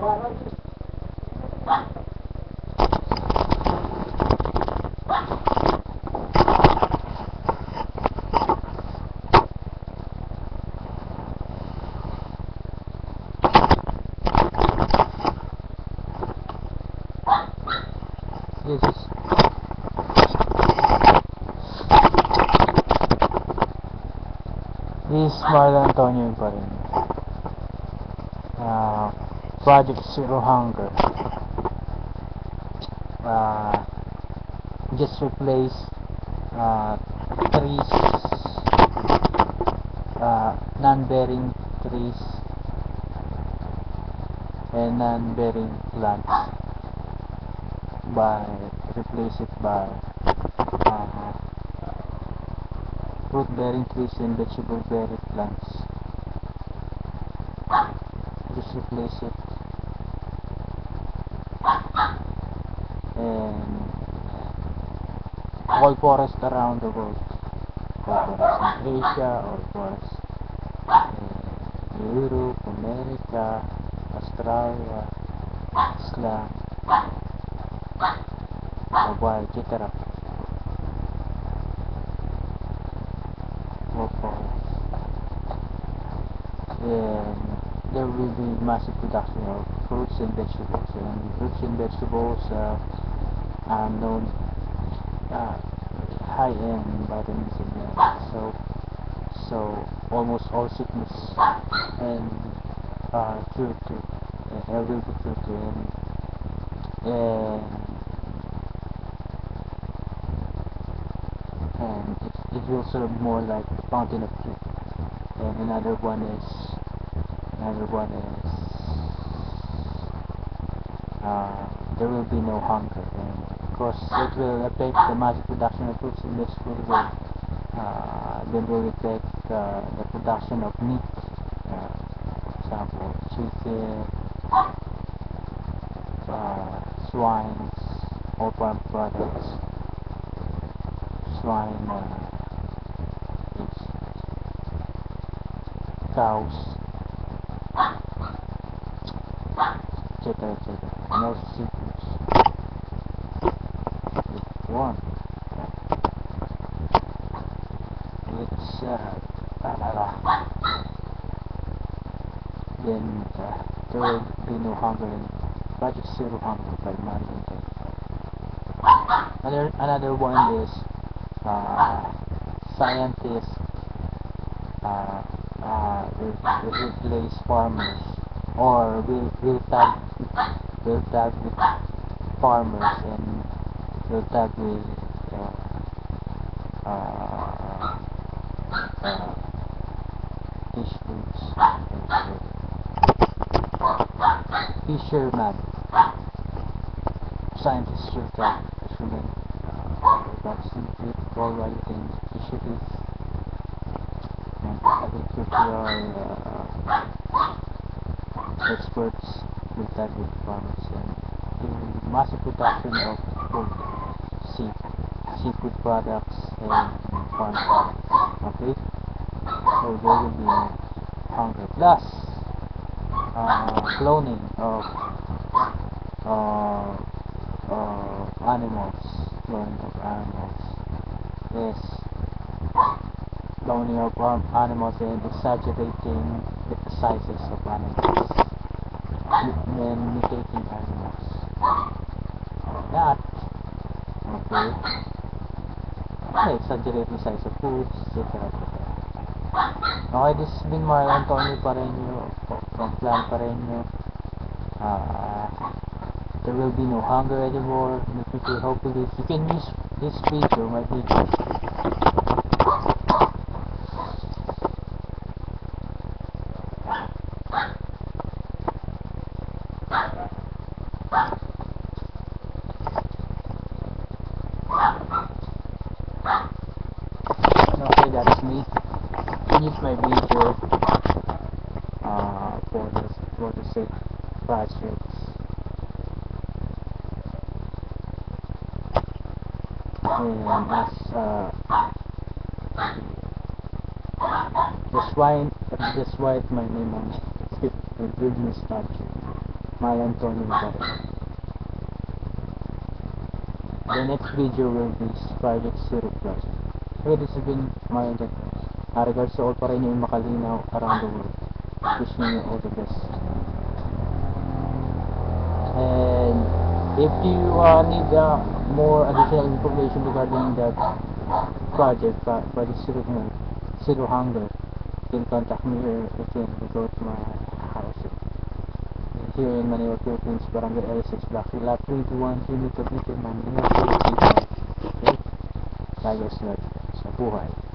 This is Marlon Antonio pa rin. Project Zero Hunger. Just replace trees, non-bearing trees and non-bearing plants by replace it by fruit bearing trees and vegetable bearing plants. Just replace it, and all forests around the world, all forests in Asia, all forests in Europe, America, Australia, Islam, Hawaii, etc. All forests. And there will be massive production of fruits and vegetables, and fruits and vegetables are known high-end vitamins and minerals, so almost all sickness and cure to will be cured to, and it will serve more like a fountain of youth. And another one is there will be no hunger anymore, because it will affect the massive production of fruits and vegetables. Then will affect the production of meat, for example chicken, swine, all farm products, swine, cows, etc., etc., and also seafoods. One, it's then there will be no hunger in Project Zero Hunger by Marlon. Another one is scientists will replace farmers, or will tag with farmers, and will tag with fish foods, fisherman. Scientists will tag fishermen about seafood, coral, and fisheries, and agricultural experts will tag with farmers, and the massive production of both seafood products and farm products. Okay, so there will be hunger. Plus cloning of animals. Yes, cloning of animals and exaggerating the sizes of animals, and mutating animals. That, okay, exaggerate the size of foods, etc. Okay, this has been Marlon Antonio Pareño from Plan Pareño. There will be no hunger anymore in the future, hopefully. You can use this video, my video. Okay, that's me. Use my video for the sake projects. And as that's why my name on it. Forgiveness project. My Antonio Barrio. The next video will be Project Zero Plus. So this has been my regards to all para inyo makalinaw around the world. Wishing you all the best. And if you need more additional information regarding that project, Project Zero Hunger, you can contact me or you can go to my house here in Manila, Philippines, Barangay L6, Block 3, Lot 321, Unit of Manila, Philippines. Okay? Tigers Nerd sa buhay.